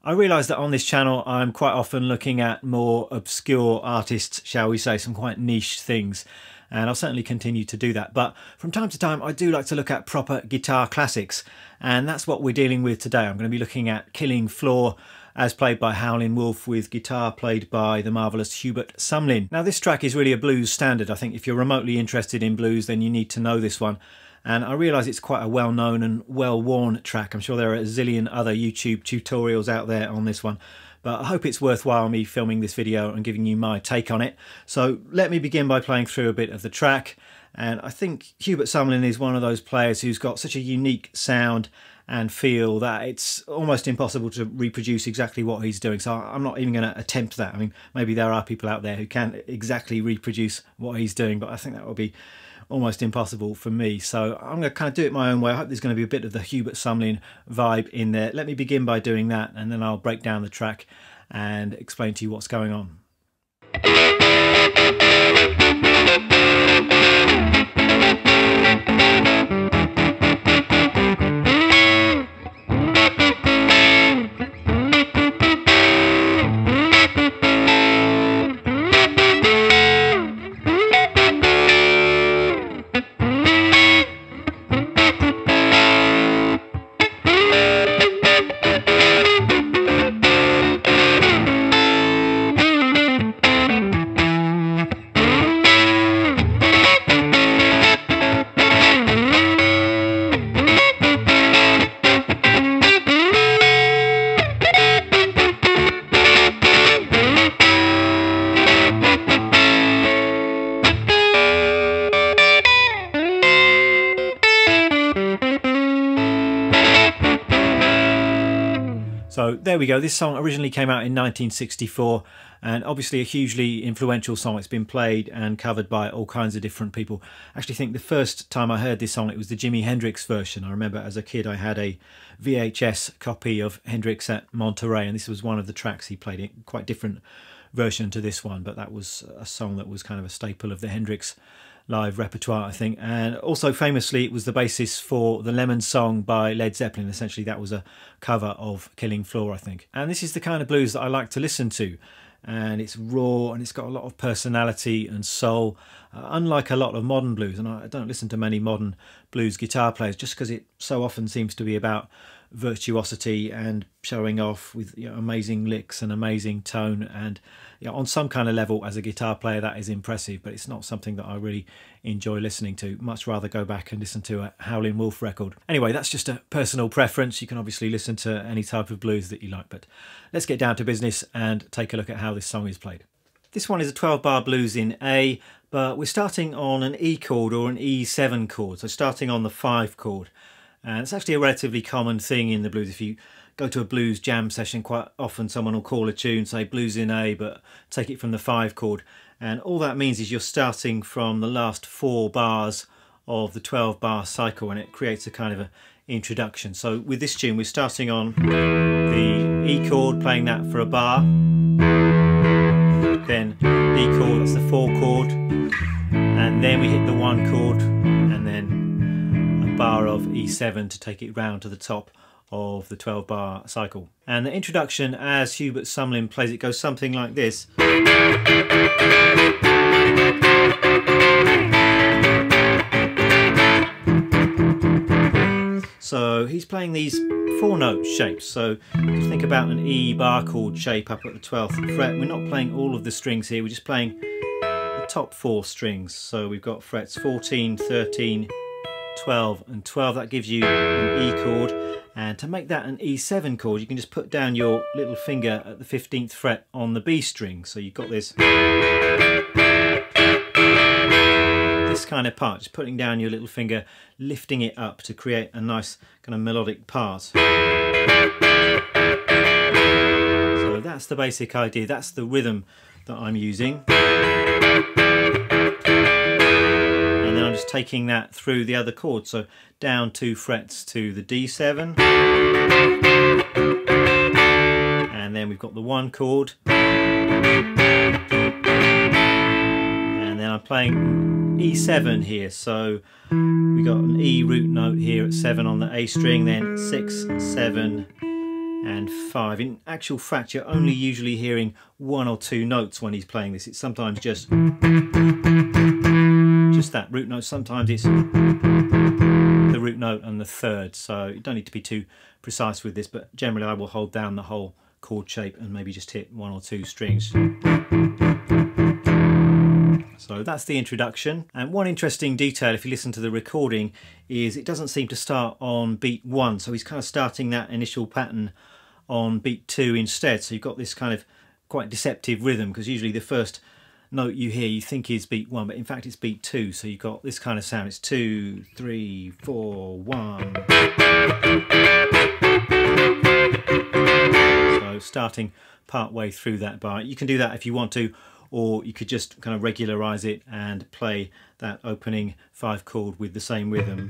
I realise that on this channel I'm quite often looking at more obscure artists, shall we say, some quite niche things, and I'll certainly continue to do that. But from time to time I do like to look at proper guitar classics, and that's what we're dealing with today. I'm going to be looking at Killing Floor, as played by Howlin Wolf, with guitar played by the marvellous Hubert Sumlin. Now this track is really a blues standard. I think if you're remotely interested in blues then you need to know this one. And I realise it's quite a well-known and well-worn track. I'm sure there are a zillion other YouTube tutorials out there on this one, but I hope it's worthwhile me filming this video and giving you my take on it. So let me begin by playing through a bit of the track. And I think Hubert Sumlin is one of those players who's got such a unique sound and feel that it's almost impossible to reproduce exactly what he's doing. So I'm not even going to attempt that. I mean, maybe there are people out there who can exactly reproduce what he's doing, but I think that would be almost impossible for me. So I'm going to kind of do it my own way. I hope there's going to be a bit of the Hubert Sumlin vibe in there. Let me begin by doing that, and then I'll break down the track and explain to you what's going on. So there we go. This song originally came out in 1964, and obviously a hugely influential song. It's been played and covered by all kinds of different people. I actually think the first time I heard this song, it was the Jimi Hendrix version. I remember as a kid I had a VHS copy of Hendrix at Monterey, and this was one of the tracks he played. It quite different version to this one, but that was a song that was kind of a staple of the Hendrix live repertoire, I think. And also famously it was the basis for the Lemon Song by Led Zeppelin. Essentially that was a cover of Killing Floor, I think. And this is the kind of blues that I like to listen to, and it's raw and it's got a lot of personality and soul, unlike a lot of modern blues. And I don't listen to many modern blues guitar players just because it so often seems to be about virtuosity and showing off with, you know, amazing licks and amazing tone, and you know, on some kind of level as a guitar player that is impressive, but it's not something that I really enjoy listening to. Much rather go back and listen to a Howlin Wolf record. Anyway, that's just a personal preference. You can obviously listen to any type of blues that you like, but let's get down to business and take a look at how this song is played. This one is a 12-bar blues in A, but we're starting on an E chord or an E7 chord, so starting on the 5 chord. And it's actually a relatively common thing in the blues. If you go to a blues jam session, quite often someone will call a tune, say blues in A, but take it from the 5 chord. And all that means is you're starting from the last 4 bars of the 12-bar cycle, and it creates a kind of a introduction. So with this tune, we're starting on the E chord, playing that for a bar. Then D chord, that's the 4 chord. And then we hit the 1 chord, and then bar of E7 to take it round to the top of the 12-bar cycle. And the introduction, as Hubert Sumlin plays it, goes something like this. So he's playing these 4-note shapes. So if you think about an E bar chord shape up at the 12th fret, we're not playing all of the strings here, we're just playing the top 4 strings. So we've got frets 14, 13, 12 and 12. That gives you an E chord, and to make that an E7 chord you can just put down your little finger at the 15th fret on the B string. So you've got this kind of part, just putting down your little finger, lifting it up to create a nice kind of melodic part. So that's the basic idea, that's the rhythm that I'm using. And then I'm just taking that through the other chords, so down 2 frets to the D7, and then we've got the 1 chord, and then I'm playing E7 here, so we got an E root note here at 7 on the A string, then 6, 7, and 5. In actual fact, you're only usually hearing 1 or 2 notes when he's playing this. It's sometimes just that root note. Sometimes it's the root note and the third. So you don't need to be too precise with this, but generally I will hold down the whole chord shape and maybe just hit 1 or 2 strings. So that's the introduction. And one interesting detail, if you listen to the recording, is it doesn't seem to start on beat 1. So he's kind of starting that initial pattern on beat 2 instead. So you've got this kind of quite deceptive rhythm, because usually the first note you hear you think is beat 1, but in fact it's beat 2. So you've got this kind of sound. It's 2, 3, 4, 1. So starting part way through that bar. You can do that if you want to, or you could just kind of regularize it and play that opening 5 chord with the same rhythm.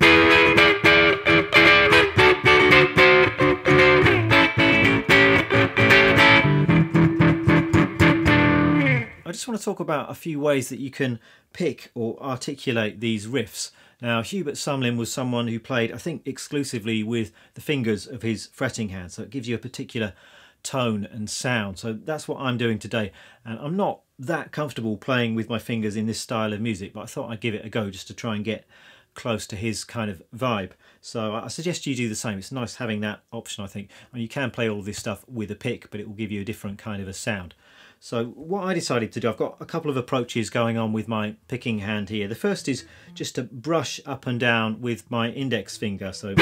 I just want to talk about a few ways that you can pick or articulate these riffs. Now, Hubert Sumlin was someone who played, I think, exclusively with the fingers of his fretting hand, so it gives you a particular tone and sound. So that's what I'm doing today, and I'm not that comfortable playing with my fingers in this style of music, but I thought I'd give it a go just to try and get close to his kind of vibe. So I suggest you do the same. It's nice having that option, I think. I mean, you can play all this stuff with a pick, but it will give you a different kind of a sound. So what I decided to do, I've got a couple of approaches going on with my picking hand here. The first is just to brush up and down with my index finger. So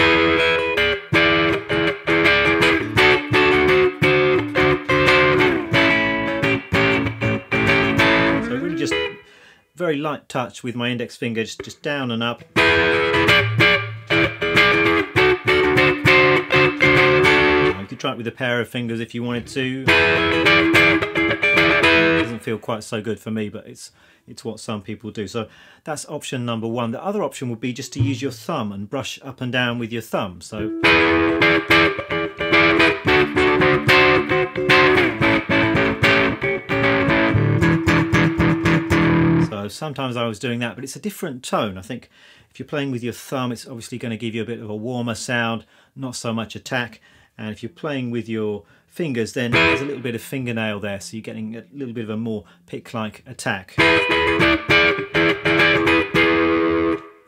really just very light touch with my index finger, just down and up. You could try it with a pair of fingers if you wanted to. Doesn't feel quite so good for me, but it's what some people do. So that's option number 1. The other option would be just to use your thumb and brush up and down with your thumb. So sometimes I was doing that, but it's a different tone. I think if you're playing with your thumb, it's obviously going to give you a bit of a warmer sound, not so much attack. And if you're playing with your fingers, then there's a little bit of fingernail there, so you're getting a little bit of a more pick-like attack.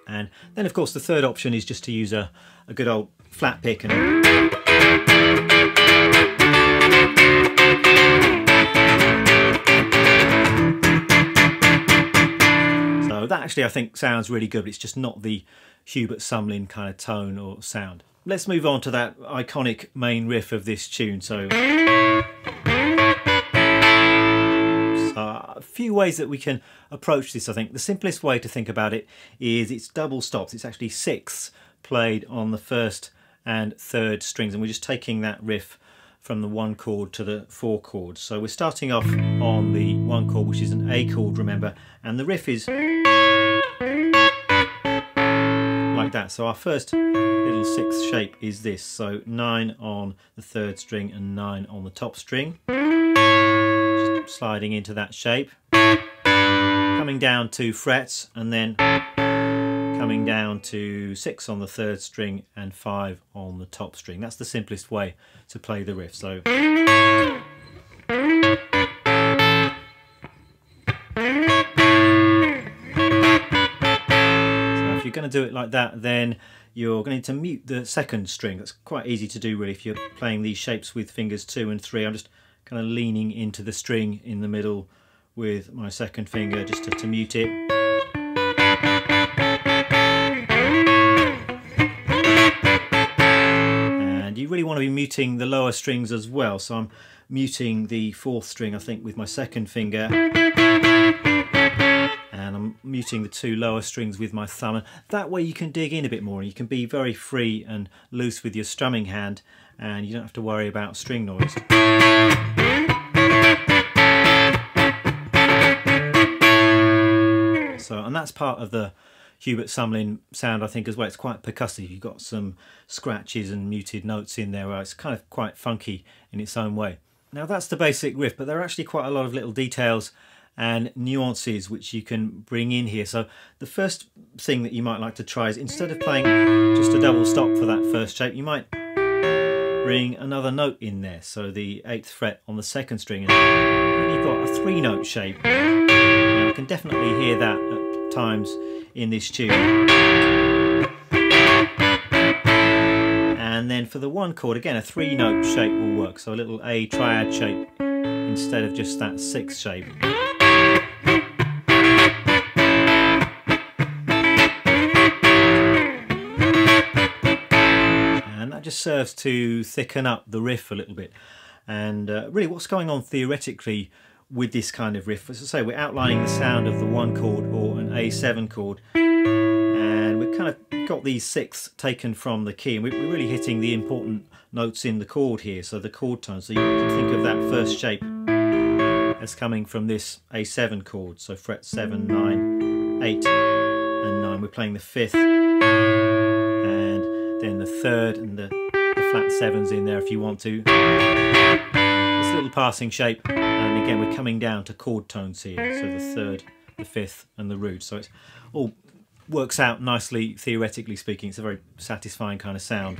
And then, of course, the third option is just to use a good old flat pick. And so that actually, I think, sounds really good, but it's just not the Hubert Sumlin kind of tone or sound. Let's move on to that iconic main riff of this tune. So a few ways that we can approach this, I think. The simplest way to think about it is it's double stops. It's actually 6ths played on the 1st and 3rd strings, and we're just taking that riff from the 1 chord to the 4 chords. So we're starting off on the 1 chord, which is an A chord, remember, and the riff is like that. So our first little 6th shape is this, so 9 on the 3rd string and 9 on the top string. Just sliding into that shape, coming down 2 frets, and then coming down to 6 on the 3rd string and 5 on the top string. That's the simplest way to play the riff. So if you're going to do it like that, then you're going to mute the 2nd string. That's quite easy to do really if you're playing these shapes with fingers 2 and 3. I'm just kind of leaning into the string in the middle with my 2nd finger just to mute it. And you really want to be muting the lower strings as well. So I'm muting the 4th string, I think, with my 2nd finger. And I'm muting the 2 lower strings with my thumb, and that way you can dig in a bit more and you can be very free and loose with your strumming hand, and you don't have to worry about string noise. So, and that's part of the Hubert Sumlin sound, I think, as well. It's quite percussive. You've got some scratches and muted notes in there where it's kind of quite funky in its own way. Now that's the basic riff, but there are actually quite a lot of little details and nuances which you can bring in here. So the first thing that you might like to try is, instead of playing just a double stop for that first shape, you might bring another note in there, so the 8th fret on the 2nd string, and you've got a 3-note shape. And I can definitely hear that at times in this tune. And then for the 1 chord, again a 3-note shape will work, so a little A triad shape instead of just that 6th shape. And that just serves to thicken up the riff a little bit. And really what's going on theoretically with this kind of riff, as I say, we're outlining the sound of the 1 chord or an A7 chord, and we've kind of got these 6ths taken from the key, and we're really hitting the important notes in the chord here, so the chord tone. So you can think of that first shape as coming from this A7 chord, so fret 7, 9, 8 and 9. We're playing the 5th and then the 3rd and the flat 7s in there if you want to. This little passing shape, and again we're coming down to chord tones here, so the 3rd, the 5th and the root. So it all works out nicely theoretically speaking. It's a very satisfying kind of sound.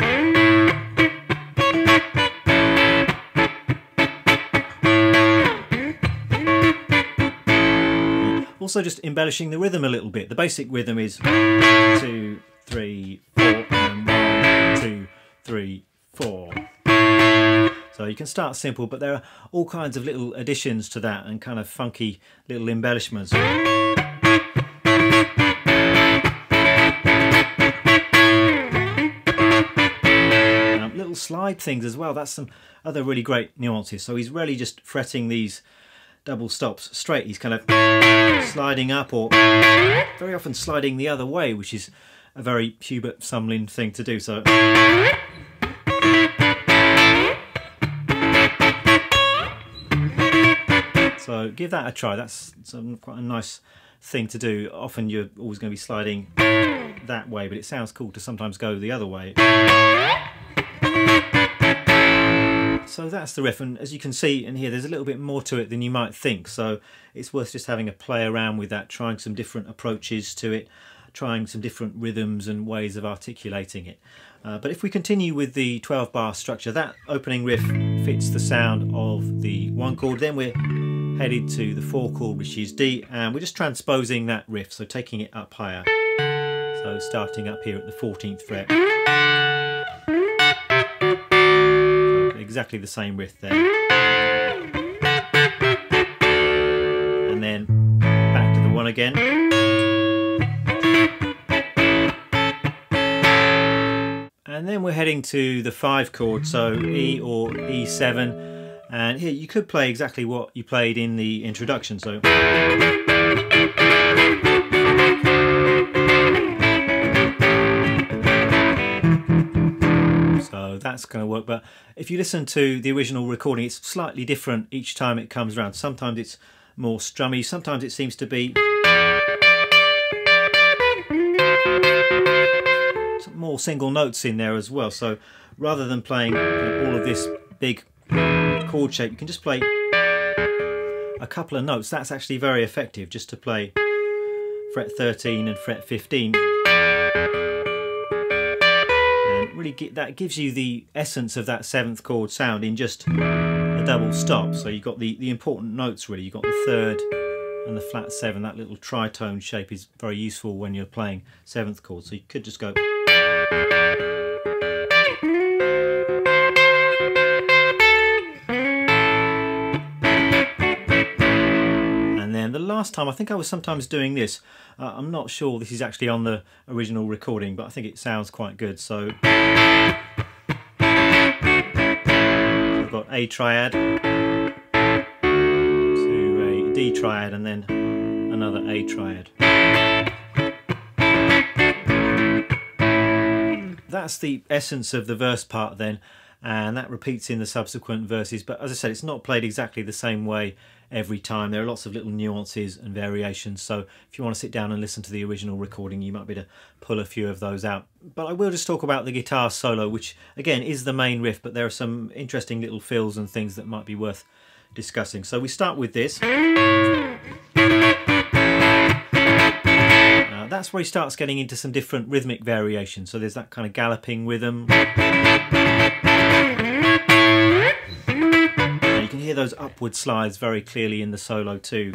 Also just embellishing the rhythm a little bit. The basic rhythm is 2, 3, 4 and 1, 2, 3, 4. So you can start simple, but there are all kinds of little additions to that and kind of funky little embellishments. Little slide things as well, that's some other really great nuances. So he's really just fretting these double stops straight, he's kind of sliding up or very often sliding the other way, which is a very Hubert Sumlin thing to do. So give that a try. That's quite a nice thing to do. Often you're always going to be sliding that way, but it sounds cool to sometimes go the other way. So that's the riff, and as you can see in here, there's a little bit more to it than you might think, so it's worth just having a play around with that, trying some different approaches to it, trying some different rhythms and ways of articulating it. But if we continue with the 12-bar structure, that opening riff fits the sound of the 1 chord, then we're headed to the 4 chord, which is D, and we're just transposing that riff, so taking it up higher. So starting up here at the 14th fret. Exactly the same riff there. And then back to the 1 again. And then we're heading to the 5 chord, so E or E7. And here you could play exactly what you played in the introduction. So that's going to work, but if you listen to the original recording, it's slightly different each time it comes around. Sometimes it's more strummy, sometimes it seems to be some more single notes in there as well. So rather than playing all of this big chord shape, you can just play a couple of notes. That's actually very effective, just to play fret 13 and fret 15. That gives you the essence of that 7th chord sound in just a double stop. So you've got the important notes really. You've got the 3rd and the flat 7. That little tritone shape is very useful when you're playing 7th chord. So you could just go. And then the last time, I think I was sometimes doing this. I'm not sure this is actually on the original recording, but I think it sounds quite good. So I've got A triad to a D triad and then another A triad. That's the essence of the verse part then, and that repeats in the subsequent verses, but as I said, it's not played exactly the same way every time. There are lots of little nuances and variations, so if you want to sit down and listen to the original recording, you might be able to pull a few of those out. But I will just talk about the guitar solo, which again is the main riff, but there are some interesting little fills and things that might be worth discussing. So we start with this. that's where he starts getting into some different rhythmic variations. So there's that kind of galloping rhythm. And you can hear those upward slides very clearly in the solo too.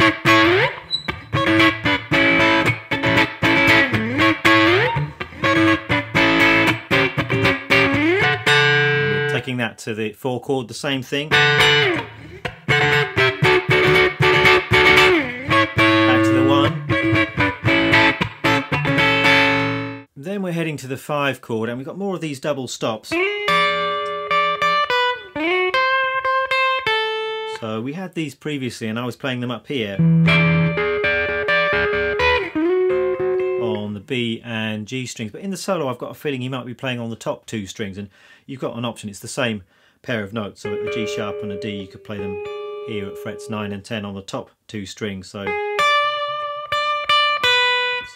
Taking that to the 4 chord, the same thing. Back to the 1. Then we're heading to the 5 chord, and we've got more of these double stops. So we had these previously, and I was playing them up here on the B and G strings, but in the solo I've got a feeling he might be playing on the top 2 strings, and you've got an option. It's the same pair of notes, so a G sharp and a D, you could play them here at frets 9 and 10 on the top 2 strings. So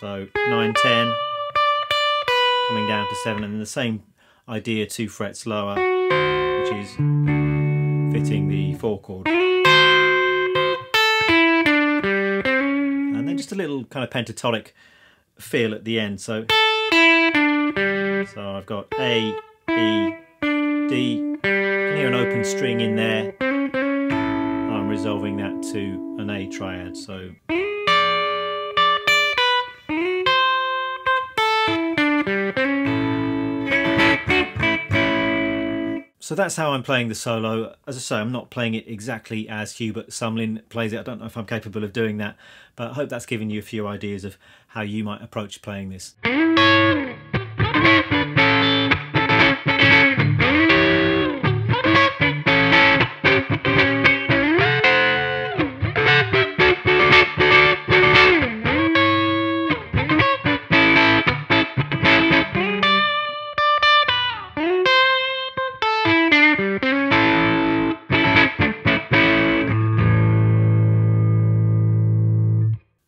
9, 10, coming down to 7, and then the same idea 2 frets lower, which is fitting the 4 chord. And then just a little kind of pentatonic feel at the end. So I've got A, E, D. You can hear an open string in there. I'm resolving that to an A triad. So that's how I'm playing the solo. As I say, I'm not playing it exactly as Hubert Sumlin plays it. I don't know if I'm capable of doing that, but I hope that's given you a few ideas of how you might approach playing this.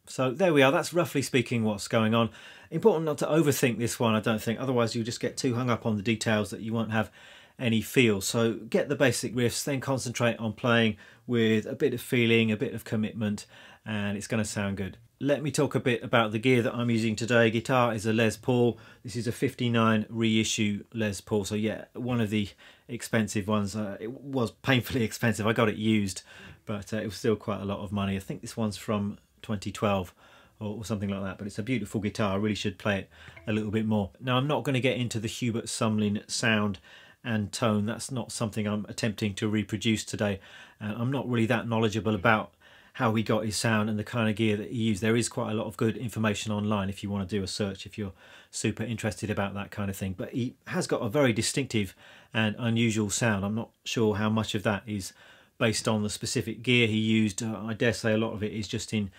So there we are, that's roughly speaking what's going on. Important not to overthink this one, I don't think, otherwise you'll just get too hung up on the details that you won't have any feel. So get the basic riffs, then concentrate on playing with a bit of feeling, a bit of commitment, and it's going to sound good. Let me talk a bit about the gear that I'm using today. Guitar is a Les Paul. This is a 59 reissue Les Paul, so yeah, one of the expensive ones. It was painfully expensive, I got it used, but it was still quite a lot of money. I think this one's from 2012 or something like that, but it's a beautiful guitar. I really should play it a little bit more. Now, I'm not going to get into the Hubert Sumlin sound and tone. That's not something I'm attempting to reproduce today. I'm not really that knowledgeable about how he got his sound and the kind of gear that he used. There is quite a lot of good information online if you want to do a search, if you're super interested about that kind of thing. But he has got a very distinctive and unusual sound. I'm not sure how much of that is based on the specific gear he used. I dare say a lot of it is just in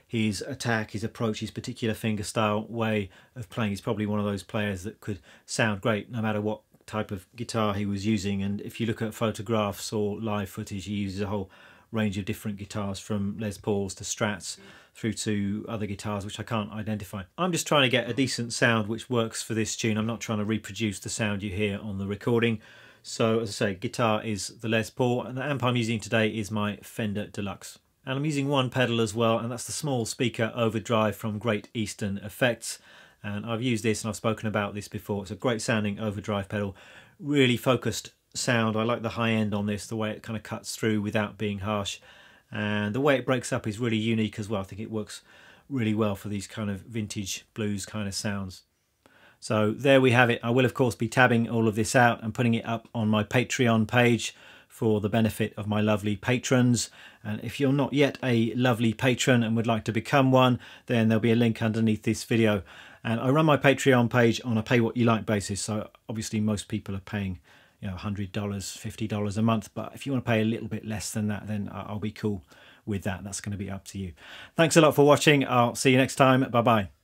his attack, his approach, his particular fingerstyle way of playing. He's probably one of those players that could sound great no matter what type of guitar he was using. And if you look at photographs or live footage, he uses a whole range of different guitars, from Les Pauls to Strats through to other guitars which I can't identify. I'm just trying to get a decent sound which works for this tune. I'm not trying to reproduce the sound you hear on the recording. So as I say, guitar is the Les Paul, and the amp I'm using today is my Fender Deluxe. And I'm using one pedal as well, and that's the small speaker overdrive from Great Eastern Effects. And I've used this and I've spoken about this before. It's a great sounding overdrive pedal, really focused sound. I like the high end on this, the way it kind of cuts through without being harsh. And the way it breaks up is really unique as well. I think it works really well for these kind of vintage blues kind of sounds. So there we have it. I will of course be tabbing all of this out and putting it up on my Patreon page for the benefit of my lovely patrons. And if you're not yet a lovely patron and would like to become one, then there'll be a link underneath this video. And I run my Patreon page on a pay what you like basis. So obviously most people are paying, you know, $100, $50 a month. But if you want to pay a little bit less than that, then I'll be cool with that. That's going to be up to you. Thanks a lot for watching. I'll see you next time. Bye bye.